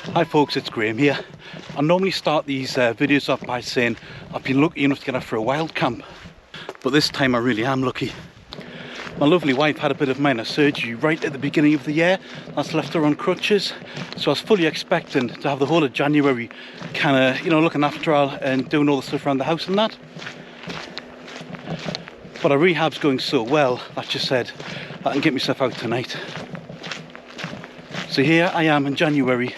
Hi folks, it's Graham here. I normally start these videos off by saying I've been lucky enough to get out for a wild camp, but this time I really am lucky. My lovely wife had a bit of minor surgery right at the beginning of the year. That's left her on crutches, so I was fully expecting to have the whole of January kind of, you know, looking after her and doing all the stuff around the house and that. But her rehab's going so well, I just said I can get myself out tonight. So here I am in January,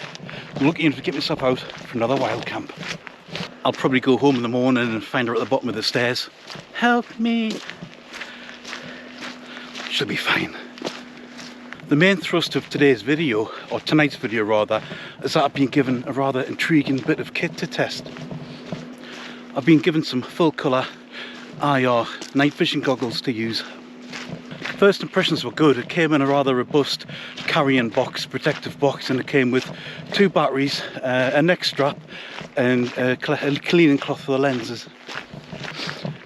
looking to get myself out for another wild camp. I'll probably go home in the morning and find her at the bottom of the stairs. Help me! She'll be fine. The main thrust of today's video, or tonight's video rather, is that I've been given a rather intriguing bit of kit to test. I've been given some full colour IR night vision goggles to use. First impressions were good. It came in a rather robust carrying box, protective box, and it came with 2 batteries, a neck strap and a cleaning cloth for the lenses.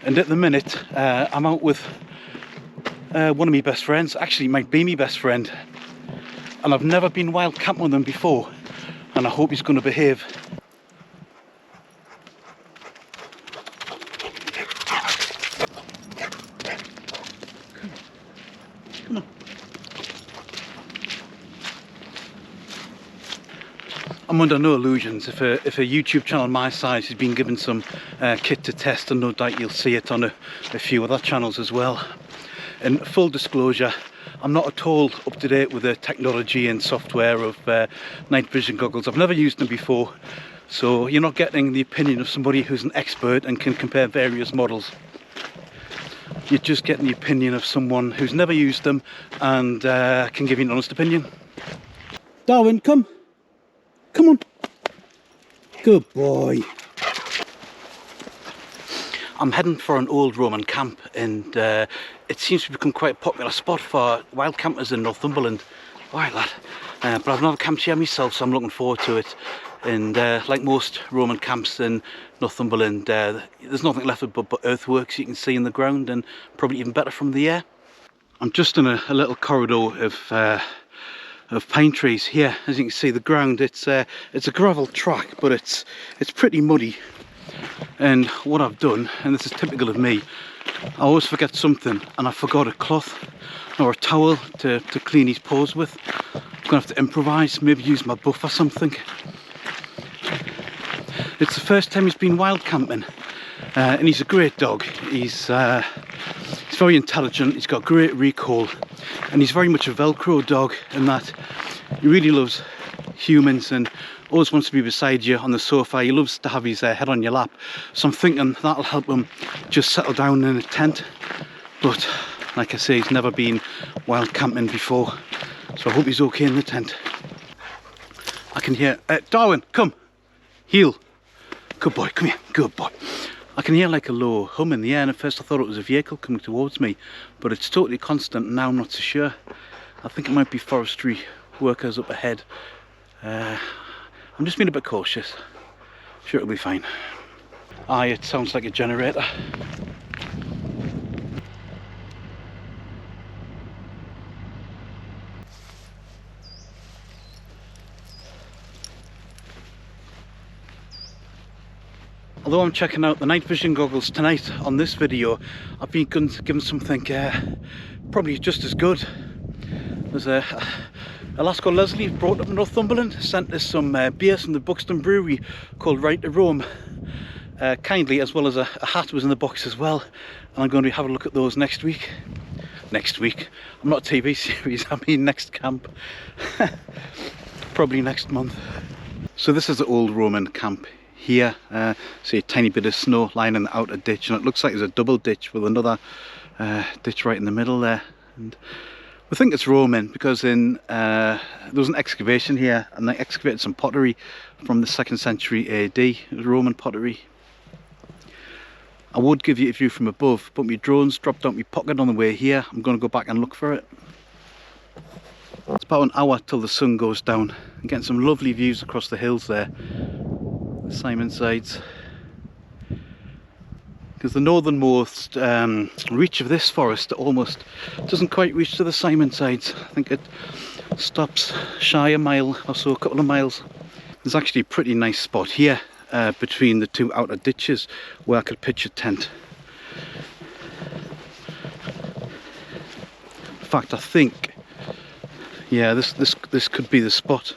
And at the minute I'm out with one of my best friends, actually might be my best friend, and I've never been wild camping with him before, and I hope he's going to behave. Come on. I'm under no illusions. If a YouTube channel my size has been given some kit to test, and no doubt you'll see it on a few other channels as well. And full disclosure, I'm not at all up to date with the technology and software of night vision goggles. I've never used them before, so you're not getting the opinion of somebody who's an expert and can compare various models. You're just getting the opinion of someone who's never used them and can give you an honest opinion. Darwin, come on, good boy. I'm heading for an old Roman camp, and it seems to become quite a popular spot for wild campers in Northumberland. Alright lad, but I've never camped here myself, so I'm looking forward to it. And like most Roman camps in Northumberland, there's nothing left but earthworks you can see in the ground, and probably even better from the air. I'm just in a little corridor of pine trees here. As you can see, the ground, it's a gravel track, but it's pretty muddy. And what I've done, and this is typical of me, I always forget something, and I forgot a cloth or a towel to clean his paws with. I'm gonna have to improvise, maybe use my buff or something. It's the first time he's been wild camping, and he's a great dog. He's very intelligent, he's got great recall, and he's very much a Velcro dog in that he really loves humans and always wants to be beside you on the sofa. He loves to have his head on your lap, so I'm thinking that'll help him just settle down in a tent. But like I say, he's never been wild camping before, so I hope he's okay in the tent. I can hear Darwin, come, heel, good boy, come here, good boy. I can hear like a low hum in the air, and at first I thought it was a vehicle coming towards me, but it's totally constant, and now I'm not so sure. I think it might be forestry workers up ahead. I'm just being a bit cautious. Sure, it'll be fine. Aye, it sounds like a generator. Although I'm checking out the night vision goggles tonight on this video, I've been given something probably just as good. There's a lass called Leslie, brought up in Northumberland, sent us some beers from the Buxton Brewery called Right to Roam, kindly, as well as a hat was in the box as well, and I'm going to have a look at those next week. Next week? I'm not a TV series, I mean next camp. Probably next month. So this is the old Roman camp here. See a tiny bit of snow lying in the outer ditch, and it looks like there's a double ditch with another ditch right in the middle there. And we think it's Roman because there was an excavation here, and they excavated some pottery from the 2nd century AD. It was Roman pottery. I would give you a view from above, but my drone's dropped out my pocket on the way here. I'm going to go back and look for it. It's about an hour till the sun goes down. I'm getting some lovely views across the hills there, the Simon Sides. Because the northernmost reach of this forest almost doesn't quite reach to the Simon Sides. I think it stops shy a mile or so, a couple of miles. There's actually a pretty nice spot here between the two outer ditches where I could pitch a tent. In fact, I think, yeah, this could be the spot.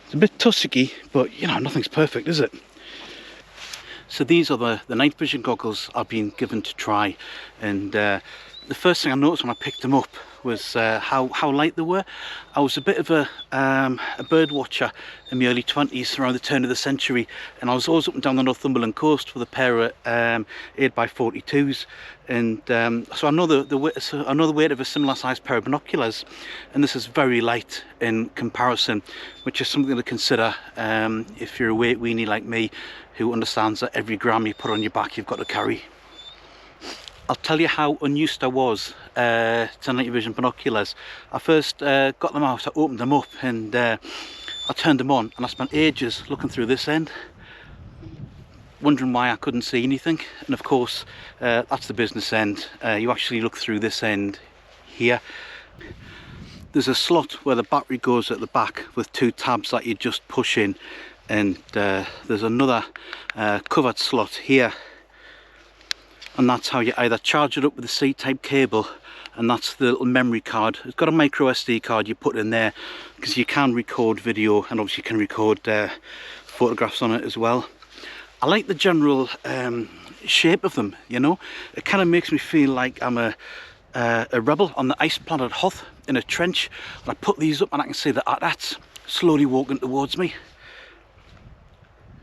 It's a bit tussocky, but you know, nothing's perfect, is it? So these are the night vision goggles I've been given to try, and the first thing I noticed when I picked them up was how light they were. I was a bit of a bird watcher in my early 20s, around the turn of the century, and I was always up and down the Northumberland coast with a pair of 8x42s, and so I know the weight of a similar sized pair of binoculars, and this is very light in comparison, which is something to consider if you're a weight weenie like me, who understands that every gram you put on your back you've got to carry. I'll tell you how unused I was to night vision binoculars. I first got them out, I opened them up, and I turned them on, and I spent ages looking through this end, wondering why I couldn't see anything. And of course, that's the business end. You actually look through this end here. There's a slot where the battery goes at the back with two tabs that you just push in, and there's another covered slot here, and that's how you either charge it up with a C-type cable, and that's the little memory card. It's got a micro SD card you put in there, because you can record video, and obviously you can record photographs on it as well. I like the general shape of them, you know. It kind of makes me feel like I'm a rebel on the ice planet Hoth in a trench, and I put these up and I can see the AT-ATs slowly walking towards me.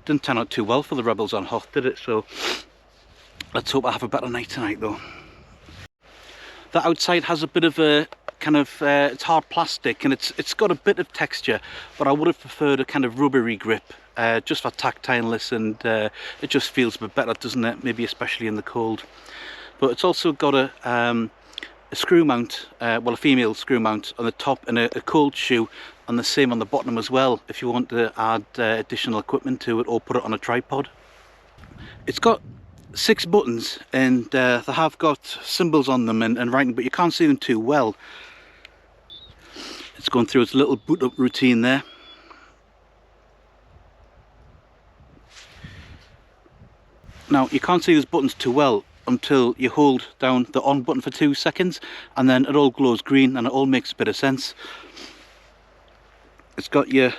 Didn't turn out too well for the rebels on Hoth, did it? So let's hope I have a better night tonight though. The outside has a bit of a kind of it's hard plastic, and it's got a bit of texture, but I would have preferred a kind of rubbery grip, just for tactileness, and it just feels a bit better, doesn't it? Maybe especially in the cold. But it's also got a screw mount, well, a female screw mount on the top, and a cold shoe, and the same on the bottom as well if you want to add additional equipment to it or put it on a tripod. It's got 6 buttons, and they have got symbols on them and writing, but you can't see them too well. It's going through its little boot up routine there. Now you can't see these buttons too well until you hold down the on button for 2 seconds, and then it all glows green and it all makes a bit of sense. It's got your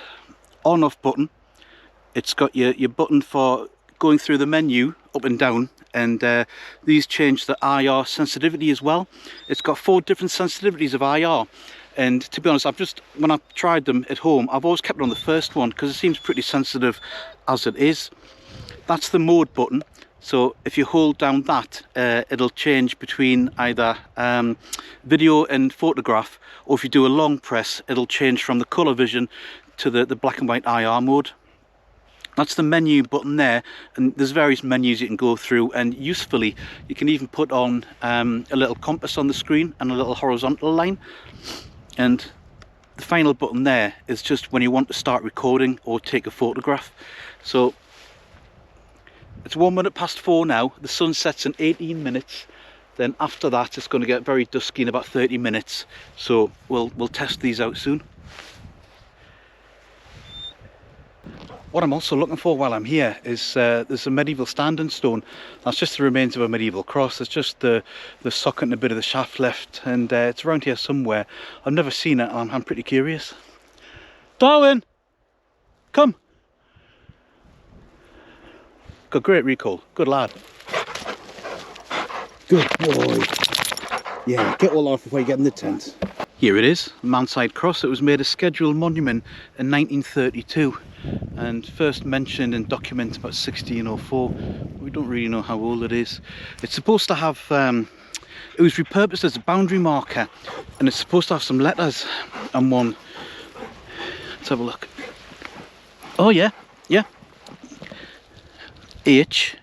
on off button, it's got your button for going through the menu up and down, and these change the IR sensitivity as well. It's got 4 different sensitivities of IR, and to be honest, when I've tried them at home, I've always kept it on the first one because it seems pretty sensitive as it is. That's the mode button, so if you hold down that, it'll change between either video and photograph, or if you do a long press, it'll change from the colour vision to the black and white IR mode. That's the menu button there, and there's various menus you can go through, and usefully you can even put on a little compass on the screen and a little horizontal line. And the final button there is just when you want to start recording or take a photograph. So it's 4:01 now, the sun sets in 18 minutes, then after that it's going to get very dusky in about 30 minutes, so we'll test these out soon. What I'm also looking for while I'm here is there's a medieval standing stone. That's just the remains of a medieval cross. It's just the socket and a bit of the shaft left, and it's around here somewhere. I've never seen it, and I'm pretty curious. Darwin! Come! Got great recall. Good lad. Good boy. Yeah, get all off before you get in the tent. Here it is, Manside Cross. It was made a scheduled monument in 1932 and first mentioned and documented about 1604. We don't really know how old it is. It's supposed to have, it was repurposed as a boundary marker, and it's supposed to have some letters on one. Let's have a look. Oh yeah, yeah. H,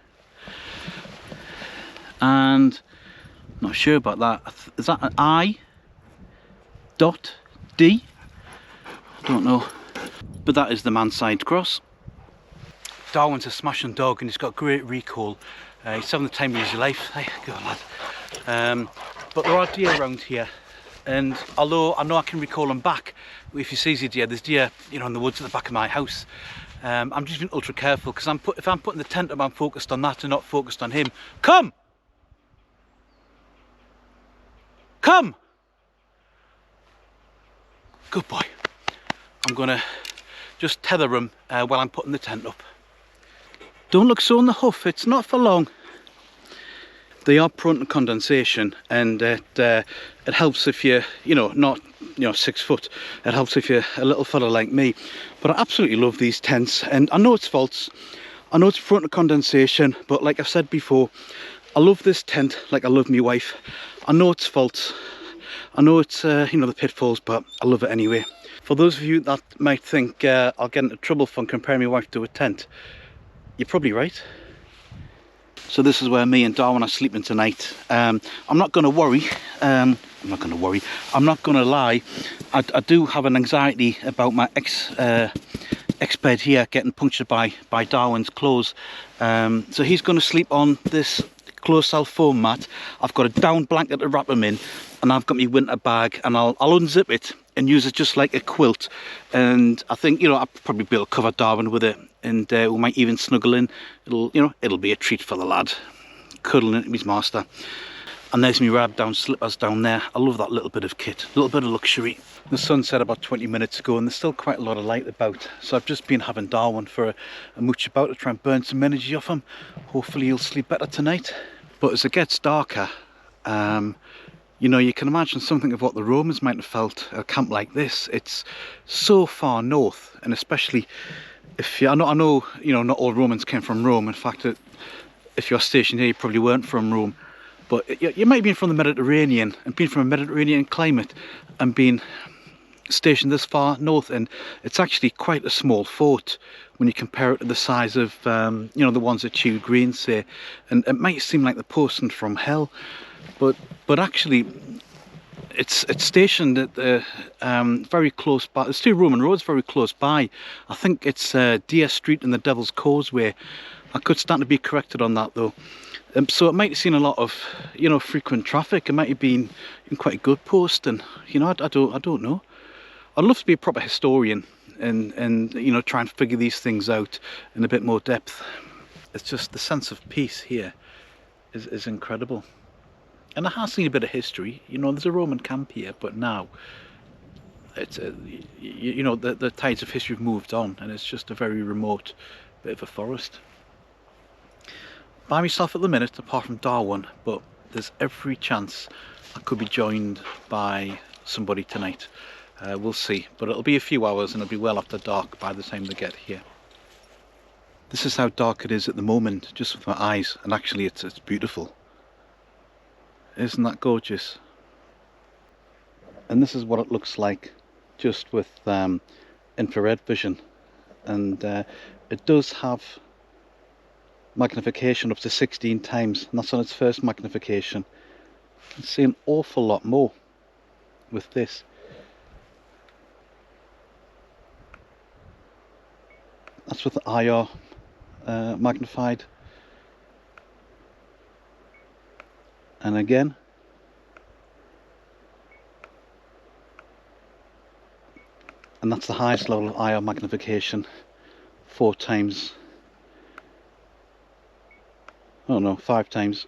and not sure about that. Is that an I? Dot D? I don't know, but that is the Manside Cross. Darwin's a smashing dog, and he's got great recall. He's having the time of his life. Hey, go on, lad. But there are deer around here, and although I know I can recall them back, if you see the deer, there's deer, you know, in the woods at the back of my house. I'm just being ultra careful because if I'm putting the tent up, I'm focused on that and not focused on him. Come! Come! Good boy. I'm gonna just tether him while I'm putting the tent up. Don't look so in the huff, it's not for long. They are prone to condensation, and it helps if you're, not 6 foot. It helps if you're a little fella like me. But I absolutely love these tents, and I know it's faults. I know it's prone to condensation, but like I've said before, I love this tent like I love my wife. I know it's faults. I know it's the pitfalls, but I love it anyway. For those of you that might think I'll get into trouble for comparing my wife to a tent, you're probably right. So this is where me and Darwin are sleeping tonight. I'm not going to worry. I'm not going to lie. I do have an anxiety about my ex-bed here getting punctured by Darwin's claws. So he's going to sleep on this closed-cell foam mat. I've got a down blanket to wrap him in, and I've got my winter bag, and I'll unzip it and use it just like a quilt. And I think, I'll probably be able to cover Darwin with it, and we might even snuggle in. It'll be a treat for the lad, cuddling into his master. And there's me rab down slippers down there. I love that little bit of kit, a little bit of luxury. The sun set about 20 minutes ago, and there's still quite a lot of light about. So I've just been having Darwin for a mooch about to try and burn some energy off him. Hopefully he'll sleep better tonight. But as it gets darker, you can imagine something of what the Romans might have felt at a camp like this. It's so far north, and especially if I know, not all Romans came from Rome. In fact, if you're stationed here, you probably weren't from Rome. But you might have been from the Mediterranean, and been from a Mediterranean climate, and been stationed this far north, and it's actually quite a small fort when you compare it to the size of the ones that Chew Green say. And it might seem like the posting from hell, but actually it's stationed at very close by. There's 2 Roman roads very close by. I think it's Deer Street and the Devil's Causeway. I could stand to be corrected on that though. So it might have seen a lot of frequent traffic. It might have been quite a good post, and I don't know. I'd love to be a proper historian and try and figure these things out in a bit more depth. It's just the sense of peace here is incredible. And I have seen a bit of history. There's a Roman camp here, but now it's the tides of history have moved on, and it's just a very remote bit of a forest. By myself at the minute, apart from Darwin, but there's every chance I could be joined by somebody tonight. We'll see, but it'll be a few hours, and it'll be well after dark by the time they get here. This is how dark it is at the moment, just with my eyes, and actually it's beautiful. Isn't that gorgeous? And this is what it looks like just with infrared vision, and it does have magnification up to 16 times, and that's on its first magnification. You can see an awful lot more with this. That's with the IR magnified. And again, and that's the highest level of IR magnification, 4 times. Oh no, 5 times.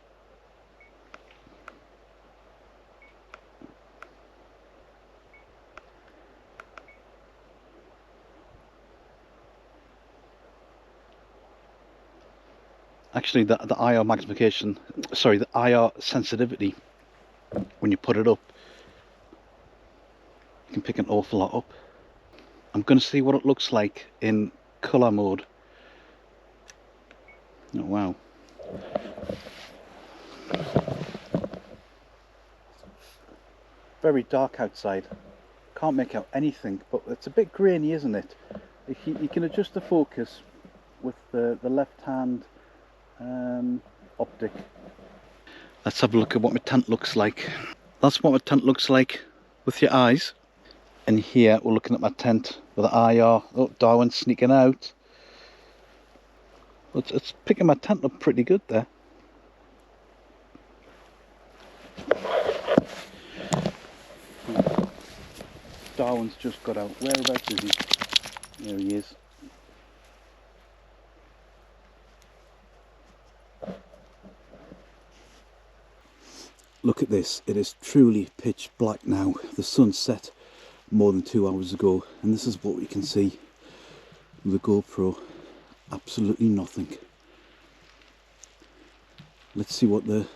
Actually, the IR magnification, sorry, the IR sensitivity, when you put it up, you can pick an awful lot up. I'm going to see what it looks like in colour mode. Oh wow. Very dark outside. Can't make out anything, but it's a bit grainy, isn't it? You can adjust the focus with the left hand optic. Let's have a look at what my tent looks like. That's what my tent looks like with your eyes. And here we're looking at my tent with the IR. Oh, Darwin's sneaking out. It's picking my tent up pretty good there. Darwin's just got out. Whereabouts is he? There he is. look at this, it is truly pitch black now. The sun set more than 2 hours ago, and this is what we can see with the GoPro. Absolutely nothing. Let's see what the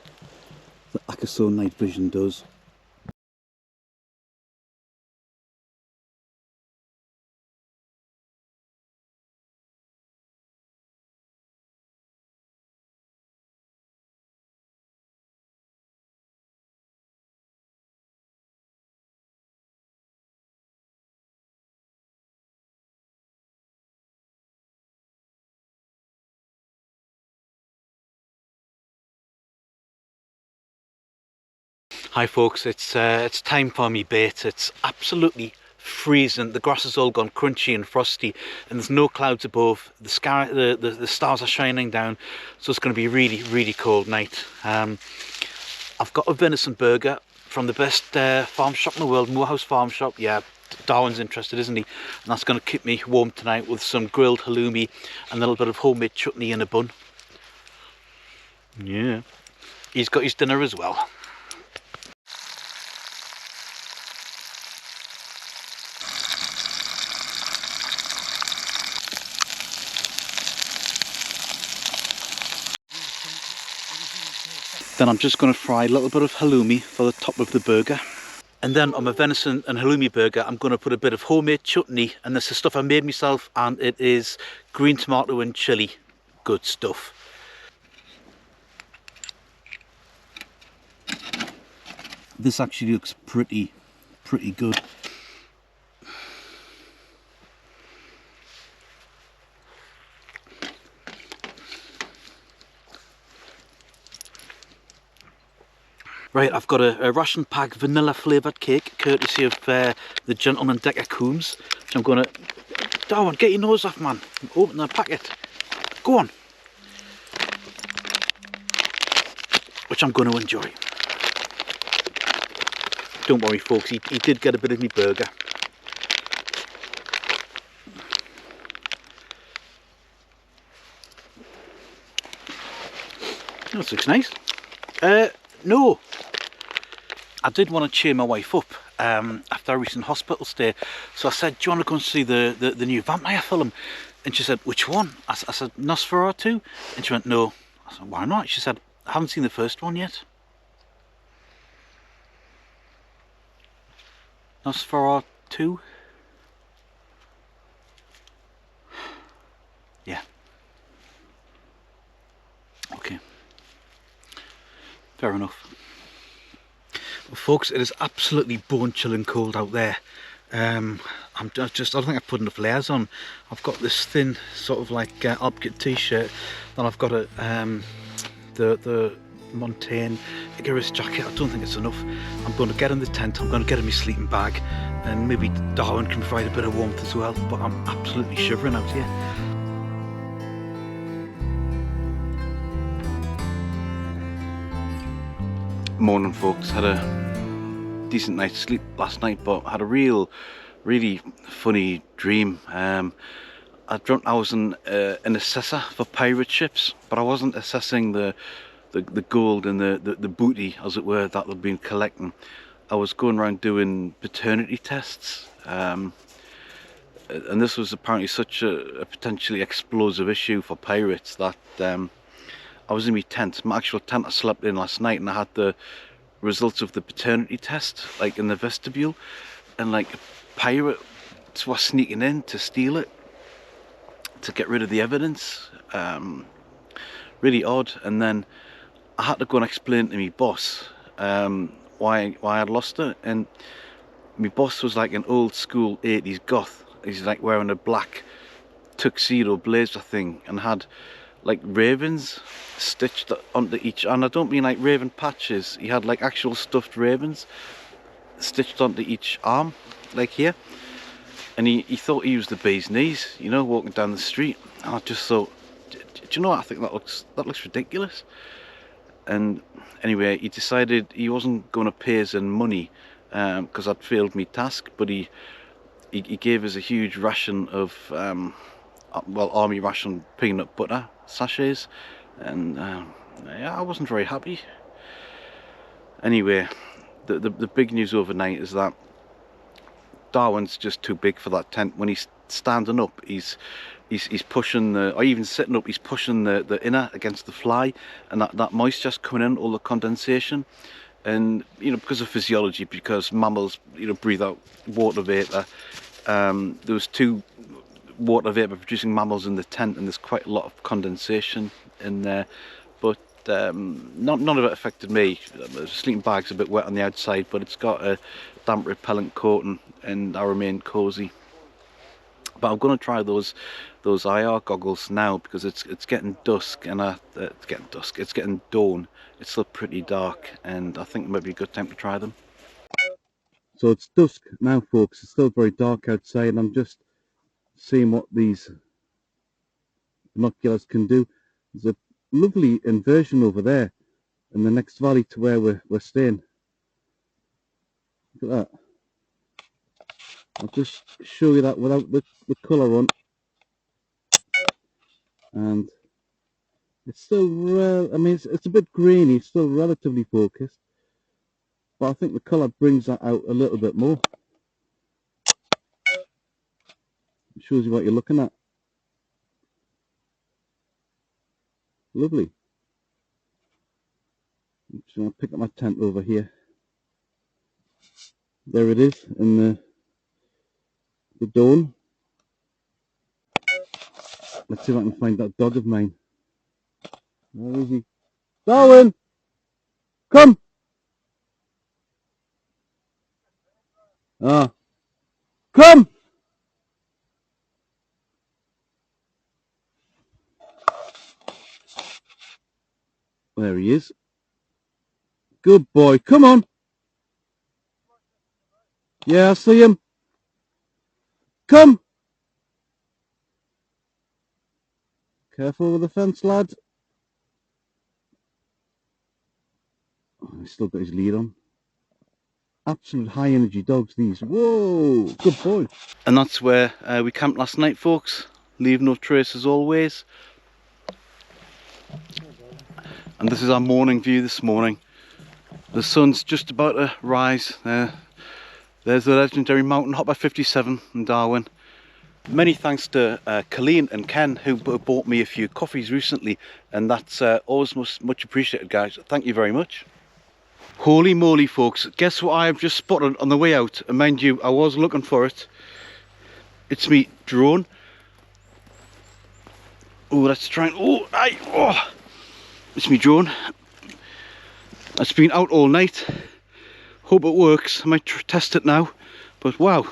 Akaso night vision does. Hi folks, it's time for me bait. It's absolutely freezing. The grass has all gone crunchy and frosty, and there's no clouds above. The sky, the stars are shining down, so it's going to be a really cold night. I've got a venison burger from the best farm shop in the world, Morehouse Farm Shop. Yeah, Darwin's interested, isn't he? And that's going to keep me warm tonight with some grilled halloumi and a little bit of homemade chutney in a bun. Yeah, he's got his dinner as well. Then I'm just going to fry a little bit of halloumi for the top of the burger. And then on my venison and halloumi burger, I'm going to put a bit of homemade chutney, and this is stuff I made myself, and it is green tomato and chilli. Good stuff. This actually looks pretty good. Right, I've got a ration pack vanilla flavoured cake, courtesy of the gentleman Decker Coombs. So I'm going to... Darwin, get your nose off, man. Open the packet. Go on. Which I'm going to enjoy. Don't worry, folks, he did get a bit of my burger. That looks nice. No. I did want to cheer my wife up after a recent hospital stay, so I said, do you want to go and see the new vampire film? And she said, which one? I said, Nosferatu? And she went, no. I said, why not? She said, I haven't seen the first one yet. Nosferatu? Yeah. Okay. Fair enough. Well, folks, it is absolutely bone-chilling cold out there. I don't think I've put enough layers on. I've got this thin sort of like Alpkit t-shirt, then I've got the Montane Icarus jacket. I don't think it's enough. I'm going to get in the tent, I'm going to get in my sleeping bag, and maybe Darwin can provide a bit of warmth as well, but I'm absolutely shivering out here. Morning folks, had a decent night's sleep last night, but had a really funny dream. I dreamt I was an assessor for pirate ships, but I wasn't assessing the gold and the booty, as it were, that they've been collecting. I was going around doing paternity tests, and this was apparently such a potentially explosive issue for pirates that I was in my actual tent I slept in last night, and I had the results of the paternity test like in the vestibule, and like pirates were sneaking in to steal it, to get rid of the evidence. Really odd. And then I had to go and explain to my boss why I'd lost it, and my boss was like an old school 80s goth. He's like wearing a black tuxedo blazer thing and had like ravens stitched onto each, and I don't mean like raven patches, he had like actual stuffed ravens stitched onto each arm, like here, and he thought he was the bee's knees, you know, walking down the street. And I just thought, do you know what, I think that looks ridiculous. And anyway, he decided he wasn't going to pay us in money because I'd failed my task, but he gave us a huge ration of well, army ration peanut butter sachets, and yeah, I wasn't very happy. Anyway, the big news overnight is that Darwin's just too big for that tent. When he's standing up, he's pushing the, or even sitting up, he's pushing the inner against the fly, and that moisture's coming in, all the condensation. And you know, because of physiology, because mammals, you know, breathe out water vapor, there was 2 water vapor producing mammals in the tent, and there's quite a lot of condensation in there. But none of it affected me. The sleeping bag's a bit wet on the outside, but it's got a damp repellent coating, and I remain cozy. But I'm going to try those IR goggles now, because it's getting dusk, and it's getting dawn. It's still pretty dark, and I think it might be a good time to try them. So it's dusk now, folks. It's still very dark outside, and I'm just seeing what these binoculars can do. There's a lovely inversion over there in the next valley to where we're staying. Look at that. I'll just show you that without the colour on. And it's still, I mean, it's a bit grainy, it's still relatively focused, but I think the colour brings that out a little bit more. It shows you what you're looking at. Lovely. I'm just going to pick up my tent over here. There it is in the dawn. Let's see if I can find that dog of mine. Where is he? Darwin! Come! Ah. Come! There he is. Good boy. Come on! Yeah, I see him. Come! Careful with the fence, lad. Oh, he's still got his lead on. Absolute high energy dogs, these. Whoa! Good boy. And that's where we camped last night, folks. Leave no trace as always. And this is our morning view this morning. The sun's just about to rise. There's the legendary Mountain Hopper 57 in Darwin. Many thanks to Colleen and Ken, who bought me a few coffees recently, and that's always much appreciated, guys. Thank you very much. Holy moly, folks, guess what I have just spotted on the way out? And mind you, I was looking for it. It's me drone. Oh, let's try and, oh, it's me drone. It's been out all night. Hope it works. I might test it now. But wow,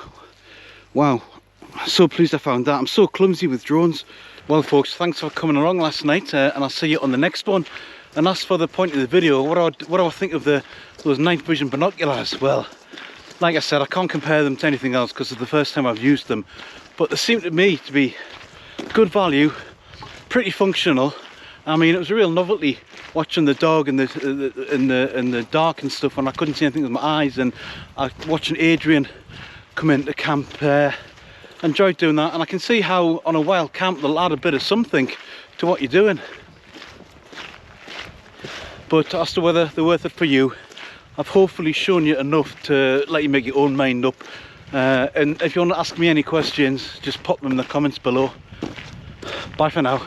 so pleased I found that. I'm so clumsy with drones. Well, folks, thanks for coming along last night, and I'll see you on the next one. And as for the point of the video, what do I think of those night vision binoculars? Well, like I said, I can't compare them to anything else because it's the first time I've used them, but they seem to me to be good value, pretty functional. I mean, it was a real novelty watching the dog in the dark and stuff when I couldn't see anything with my eyes, and watching Adrian come into camp. Enjoyed doing that, and I can see how on a wild camp they'll add a bit of something to what you're doing. But as to whether they're worth it for you, I've hopefully shown you enough to let you make your own mind up. And if you want to ask me any questions, just pop them in the comments below. Bye for now.